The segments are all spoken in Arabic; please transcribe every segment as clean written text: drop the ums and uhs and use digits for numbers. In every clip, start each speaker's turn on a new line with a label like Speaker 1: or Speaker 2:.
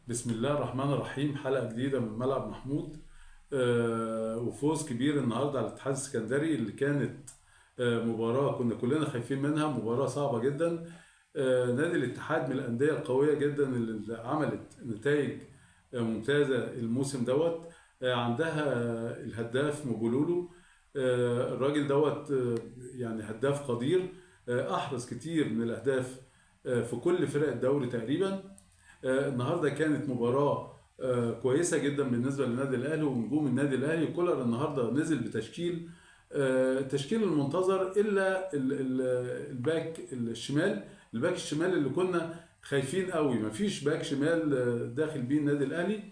Speaker 1: بسم الله الرحمن الرحيم. حلقة جديدة من ملعب محمود. وفوز كبير النهاردة على الاتحاد السكندري اللي كانت مباراة كنا كلنا خايفين منها، مباراة صعبة جدا. نادي الاتحاد من الأندية القوية جدا اللي عملت نتائج ممتازة الموسم دوت. عندها الهداف مبولولو. الراجل دوت يعني هداف قدير. أحرز كتير من الأهداف في كل فرق الدوري تقريبا. النهارده كانت مباراة كويسة جدا بالنسبة للنادي الأهلي ونجوم النادي الأهلي. كولر النهارده نزل بتشكيل تشكيل المنتظر إلا الباك الشمال. الباك الشمال اللي كنا خايفين قوي، مفيش باك شمال داخل بيه النادي الأهلي.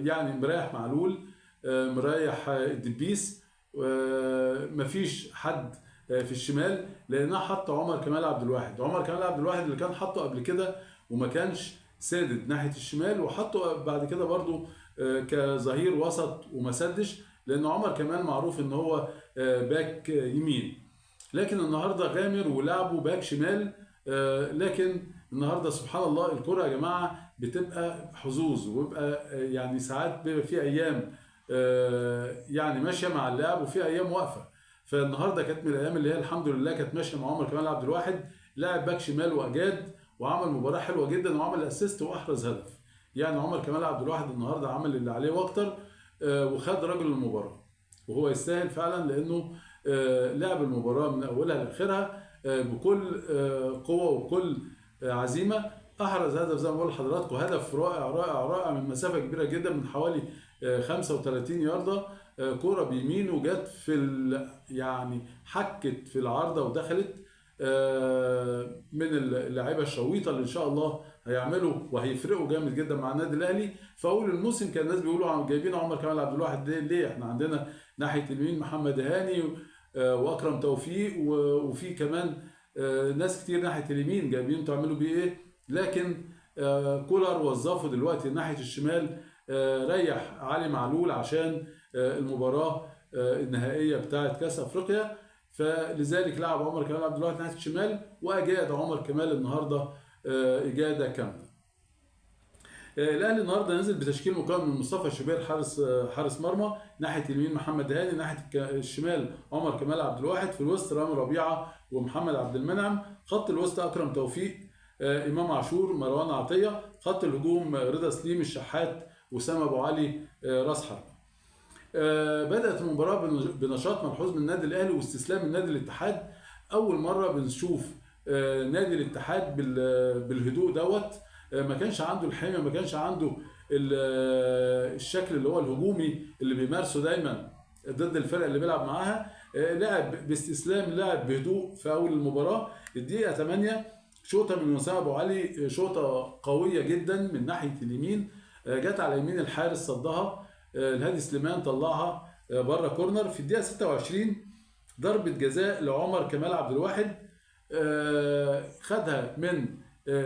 Speaker 1: يعني مريح معلول، مريح الدبيس، مفيش حد في الشمال لانها حط عمر كمال عبد الواحد. عمر كمال عبد الواحد اللي كان حطه قبل كده وما كانش سادد ناحيه الشمال، وحطه بعد كده برضو كظهير وسط وما سدش، لان عمر كمال معروف ان هو باك يمين. لكن النهارده غامر ولعبه باك شمال. لكن النهارده سبحان الله الكرة يا جماعه بتبقى حظوظ، وبيبقى يعني ساعات بيبقى في ايام يعني ماشيه مع اللعب وفي ايام واقفه. فالنهارده كانت من الايام اللي هي الحمد لله كانت ماشيه مع عمر كمال عبد الواحد، لاعب باك شمال واجاد وعمل مباراه حلوه جدا وعمل اسيست واحرز هدف. يعني عمر كمال عبد الواحد النهارده عمل اللي عليه واكتر، وخد رجل المباراه وهو يستاهل فعلا، لانه لعب المباراه من اولها لاخرها بكل قوه وبكل عزيمه. احرز هدف زي ما بقول لحضراتكم، هدف رائع رائع رائع من مسافه كبيره جدا، من حوالي 35 يارده. كوره بيمينه جت في يعني حكت في العارضه ودخلت. من اللاعيبه الشويطه اللي ان شاء الله هيعملوا وهيفرقوا جامد جدا مع النادي الاهلي. في اول الموسم كان الناس بيقولوا جايبين عمر كمال عبد الواحد ليه؟ احنا عندنا ناحيه اليمين محمد هاني واكرم توفيق وفي كمان ناس كتير ناحيه اليمين جايبين تعملوا بيه ايه؟ لكن كولر وظفه دلوقتي ناحيه الشمال. ريح علي معلول عشان المباراه النهائيه بتاعه كاس افريقيا، فلذلك لعب عمر كمال عبد الواحد ناحيه الشمال واجاد عمر كمال النهارده اجاده كامله. الاهلي النهارده نزل بتشكيل مكون من مصطفى شوبير حارس مرمى، ناحيه اليمين محمد هاني، ناحيه الشمال عمر كمال عبد الواحد، في الوسط رامي ربيعه ومحمد عبد المنعم، خط الوسط اكرم توفيق، امام عاشور، مروان عطيه، خط الهجوم رضا سليم، الشحات، وسام ابو علي راس حربه. بدأت المباراة بنشاط ملحوظ من النادي الأهلي واستسلام النادي الاتحاد. أول مرة بنشوف نادي الاتحاد بالهدوء دوت. ما كانش عنده الحمية، ما كانش عنده الشكل اللي هو الهجومي اللي بيمارسه دايما ضد الفرق اللي بيلعب معاها. لعب باستسلام، لعب بهدوء في أول المباراة. الدقيقة 8 شوطة من وسام أبو علي، شوطة قوية جدا من ناحية اليمين، جت على يمين الحارس صدها. الهادي سليمان طلعها بره كورنر. في الدقيقه 26 ضربه جزاء لعمر كمال عبد الواحد، خدها من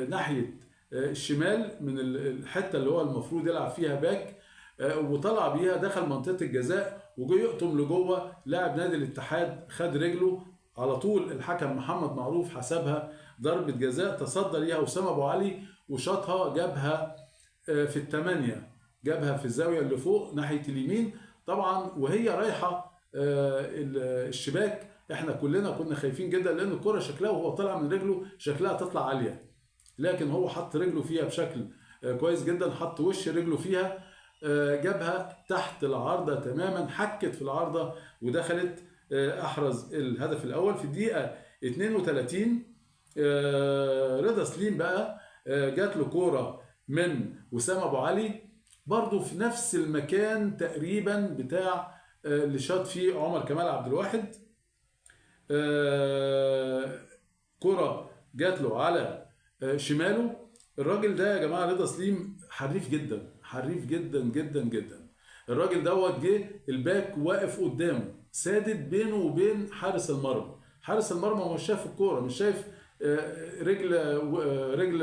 Speaker 1: ناحيه الشمال من الحته اللي هو المفروض يلعب فيها باك، وطلع بيها دخل منطقه الجزاء وجه يقطم لجوه. لاعب نادي الاتحاد خد رجله على طول، الحكم محمد معروف حسبها ضربه جزاء، تصدى ليها وسام ابو علي وشاطها، جابها في الثمانيه، جابها في الزاويه اللي فوق ناحيه اليمين طبعا وهي رايحه الشباك. احنا كلنا كنا خايفين جدا لان الكره شكلها وهو طالع من رجله شكلها تطلع عاليه، لكن هو حط رجله فيها بشكل كويس جدا، حط وش رجله فيها، جابها تحت العارضه تماما، حكت في العارضه ودخلت. احرز الهدف الاول في الدقيقه 32. رضا سليم بقى جات له كوره من وسام ابو علي برضو في نفس المكان تقريبا بتاع اللي شاط فيه عمر كمال عبد الواحد. كرة جات له على شماله. الراجل ده يا جماعة رضا سليم حريف جدا، حريف جدا جدا جدا. الراجل دوت جه الباك واقف قدامه سادد بينه وبين حارس المرمى. حارس المرمى مش شايف الكورة، مش شايف رجل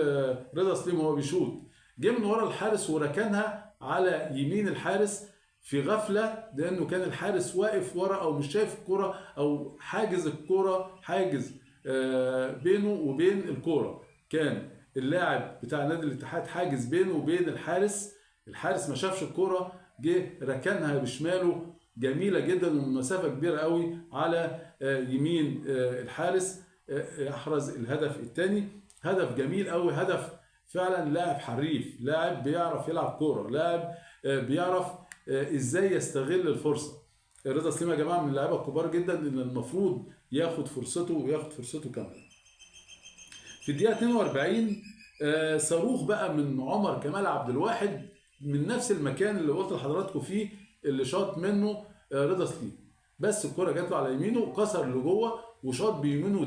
Speaker 1: رضا سليم وهو بيشوط. جه من ورا الحارس وركنها على يمين الحارس في غفله، لانه كان الحارس واقف ورا او مش شايف الكوره او حاجز الكوره، حاجز بينه وبين الكوره كان اللاعب بتاع نادي الاتحاد حاجز بينه وبين الحارس ما شافش الكرة، جه ركنها بشماله جميلة جدا ومن مسافة كبيرة قوي على يمين الحارس، احرز الهدف الثاني. هدف جميل قوي، هدف فعلا لاعب حريف، لاعب بيعرف يلعب كورة، لاعب بيعرف ازاي يستغل الفرصة. رضا سليم يا جماعة من اللعيبة الكبار جدا اللي المفروض ياخد فرصته وياخد فرصته كاملة. في الدقيقة 42 صاروخ بقى من عمر كمال عبد الواحد من نفس المكان اللي قلت لحضراتكم فيه، اللي شاط منه رضا سليم، بس الكرة جات له على يمينه وكسر لجوه وشاط بيمينه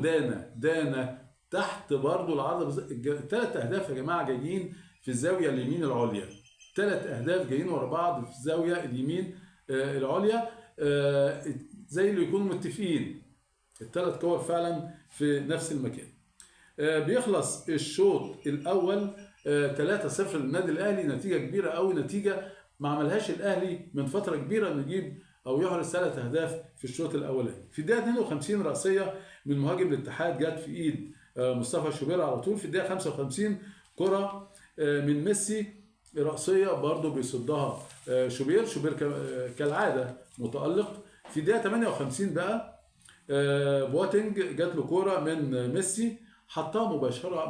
Speaker 1: دانا تحت برضه العارضة. الثلاث أهداف يا جماعة جايين في الزاوية اليمين العليا، 3 أهداف جايين ورا بعض في الزاوية اليمين العليا، زي اللي يكونوا متفقين، ال3 كور فعلا في نفس المكان. بيخلص الشوط الاول 3-0 للنادي الاهلي، نتيجه كبيره قوي، نتيجه ما عملهاش الاهلي من فتره كبيره، انه يجيب او يحرز 3 اهداف في الشوط الاولاني. في الدقيقه 52 راسيه من مهاجم الاتحاد جت في ايد مصطفى شوبير على طول. في الدقيقه 55 كره من ميسي راسيه برضه بيصدها شوبير كالعاده متالق. في الدقيقه 58 بقى بواتينج جات له كوره من ميسي، حطها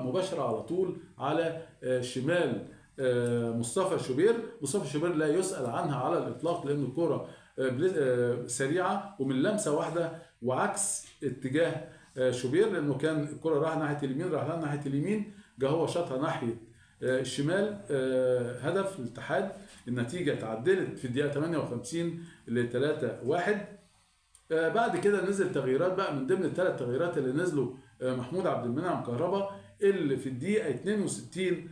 Speaker 1: مباشرة على طول على شمال مصطفى شوبير لا يسأل عنها على الإطلاق، لأن الكرة سريعة ومن لمسة واحدة وعكس اتجاه شوبير، لأنه كان الكرة راح ناحية اليمين، راح ناحية اليمين، جه هو شاطها ناحية الشمال. هدف الاتحاد. النتيجة تعدلت في الدقيقة 58 ل 3-1. بعد كده نزل تغييرات بقى، من ضمن ال3 تغييرات اللي نزلوا محمود عبد المنعم كهربا، اللي في الدقيقة 62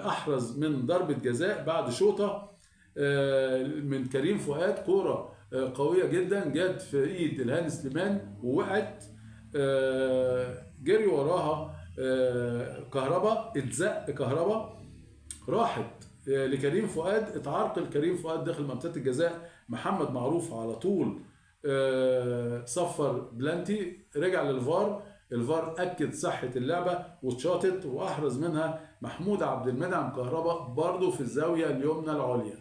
Speaker 1: أحرز من ضربة جزاء بعد شوطة من كريم فؤاد، كورة قوية جدا جت في إيد الهاني سليمان ووقعت، جري وراها كهربا، اتزق كهربا، راحت لكريم فؤاد، اتعرقل كريم فؤاد داخل منطقة الجزاء، محمد معروف على طول صفر بلانتي، رجع للفار، الفار اكد صحه اللعبه واتشاطت واحرز منها محمود عبد المنعم كهربا برضه في الزاويه اليمنى العليا.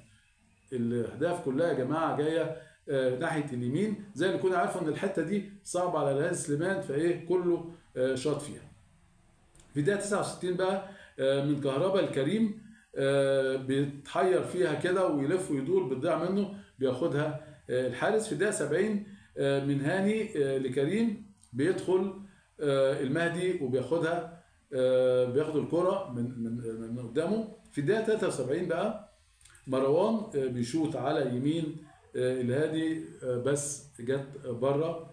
Speaker 1: الاهداف كلها يا جماعه جايه ناحيه اليمين، زي ما كنا عارفين ان الحته دي صعبه على الهاني سليمان، فايه كله شاط فيها. في الدقيقه 69 بقى من كهربا الكريم بيتحير فيها كده ويلف ويدور، بتضيع منه، بياخدها الحارس. في الدقيقه 70 من هاني لكريم بيدخل المهدي وبياخدها، بياخد الكرة من قدامه. في الدقيقة 73 بقى مروان بيشوط على يمين الهادي، بس جت بره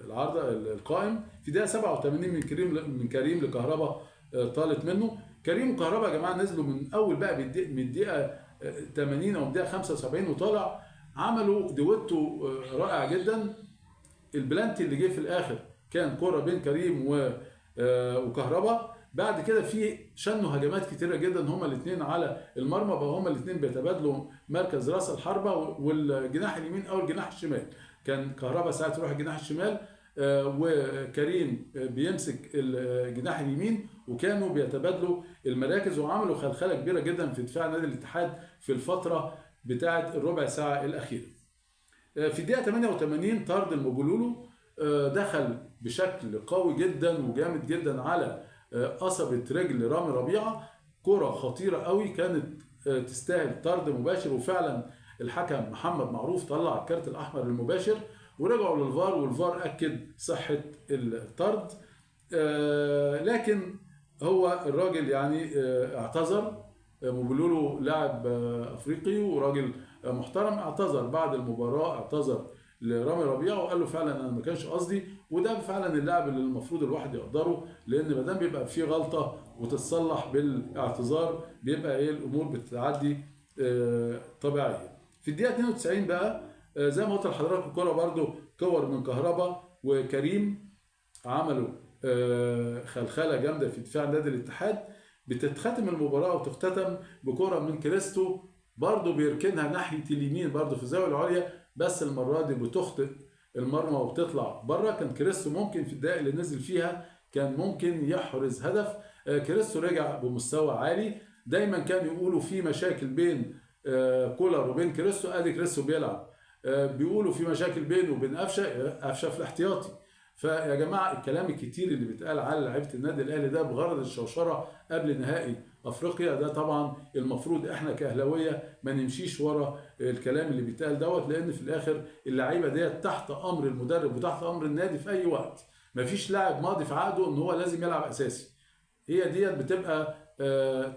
Speaker 1: العارضة القائم. في الدقيقة 87 من كريم لكهربا طالت منه. كريم وكهربا يا جماعة نزلوا من أول بقى من الدقيقة 80 أو الدقيقة 75 وطالع، عملوا دويتو رائع جدا. البلانتي اللي جه في الآخر كان كرة بين كريم وكهربا. بعد كده في شنوا هجمات كتيرة جدا هما الاثنين على المرمى، بقى هما الاثنين بيتبادلوا مركز راس الحربة والجناح اليمين او الجناح الشمال. كان كهربا ساعات يروح الجناح الشمال وكريم بيمسك الجناح اليمين، وكانوا بيتبادلوا المراكز، وعملوا خلخلة كبيرة جدا في دفاع نادي الاتحاد في الفترة بتاعة الربع ساعة الأخيرة. في الدقيقة 88 طرد المبولولو دخل بشكل قوي جدا وجامد جدا على قصبة رجل رامي ربيعة، كرة خطيرة قوي كانت تستاهل طرد مباشر، وفعلا الحكم محمد معروف طلع الكارت الأحمر المباشر، ورجعوا للفار والفار أكد صحة الطرد. لكن هو الراجل يعني اعتذر، مبولولو لاعب أفريقي وراجل محترم، اعتذر بعد المباراة، اعتذر لرامي ربيعة وقال له فعلا انا ما كانش قصدي، وده فعلا اللاعب اللي المفروض الواحد يقدره، لان ما دام بيبقى فيه غلطة وتتصلح بالاعتذار بيبقى ايه الامور بتعدي طبيعية. في الدقيقة 92 بقى زي ما قلت لحضراتكم الكرة برضو كور من كهربا وكريم عملوا خلخلة جامدة في دفاع نادي الاتحاد. بتتختم المباراة وتختتم بكرة من كريستو برضه بيركنها ناحية اليمين برضه في الزاوية العليا، بس المرة دي بتخطئ المرمى وبتطلع بره. كان كريستو ممكن في الدقائق اللي نزل فيها كان ممكن يحرز هدف، كريستو رجع بمستوى عالي. دايما كان يقولوا في مشاكل بين كولر وبين كريستو، ادي كريستو بيلعب. بيقولوا في مشاكل بينه وبين قفشه في الاحتياطي. فيا جماعه الكلام الكتير اللي بيتقال على لعيبه النادي الاهلي ده بغرض الشوشره قبل نهائي افريقيا، ده طبعا المفروض احنا كاهلاويه ما نمشيش ورا الكلام اللي بيتقال دوت، لان في الاخر اللعيبه ديت تحت امر المدرب وتحت امر النادي في اي وقت. مفيش لاعب ماضي في عقده ان هو لازم يلعب اساسي. هي ديت بتبقى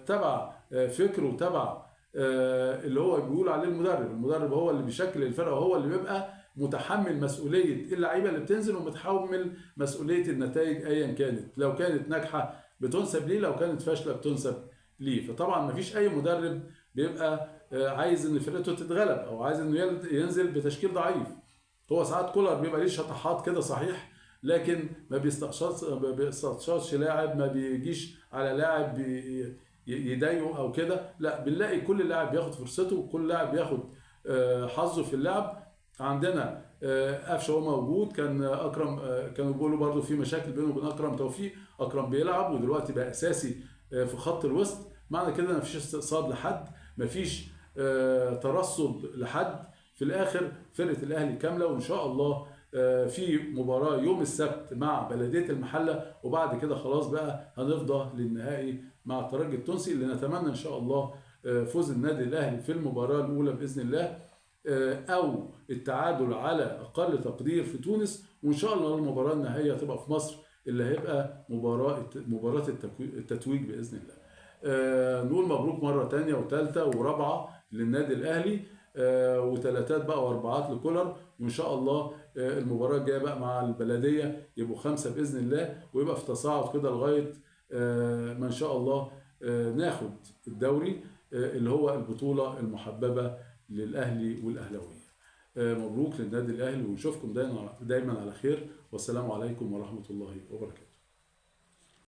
Speaker 1: تبع فكر وتبع اللي هو بيقول عليه المدرب هو اللي بيشكل الفرقه، وهو اللي بيبقى متحمل مسؤوليه اللعيبه اللي بتنزل ومتحمل مسؤوليه النتائج ايا كانت، لو كانت ناجحه بتنسب ليه، لو كانت فاشله بتنسب ليه. فطبعا مفيش اي مدرب بيبقى عايز ان فرقته تتغلب او عايز انه ينزل بتشكيل ضعيف. هو ساعات كولر بيبقى ليه شطحات كده صحيح، لكن ما بيستقصدش لاعب، ما بيجيش على لاعب يضايقه او كده، لا بنلاقي كل لاعب بياخد فرصته وكل لاعب بياخد حظه في اللعب. عندنا قفشه هو موجود، كان اكرم كانوا بيقولوا برده في مشاكل بينه وبين اكرم توفيق. اكرم بيلعب ودلوقتي بقى اساسي في خط الوسط، معنى كده مفيش استقصاد لحد، مفيش ترصد لحد. في الاخر فرقه الاهلي كامله، وان شاء الله في مباراه يوم السبت مع بلديه المحله، وبعد كده خلاص بقى هنفضى للنهائي مع الترجي التونسي، اللي نتمنى ان شاء الله فوز النادي الاهلي في المباراه الاولى باذن الله، او التعادل على اقل تقدير في تونس، وان شاء الله المباراه النهائيه تبقى في مصر اللي هيبقى مباراه التتويج باذن الله. نقول مبروك مره ثانيه وثالثه ورابعه للنادي الاهلي، وثلاثات بقى واربعات لكولر، وان شاء الله المباراه الجايه بقى مع البلديه يبقوا 5 باذن الله، ويبقى في تصاعد كده لغايه ما ان شاء الله ناخد الدوري اللي هو البطوله المحببه للاهلي والاهلاويه. مبروك للنادي الاهلي، ونشوفكم دايما على خير، والسلام عليكم ورحمه الله وبركاته.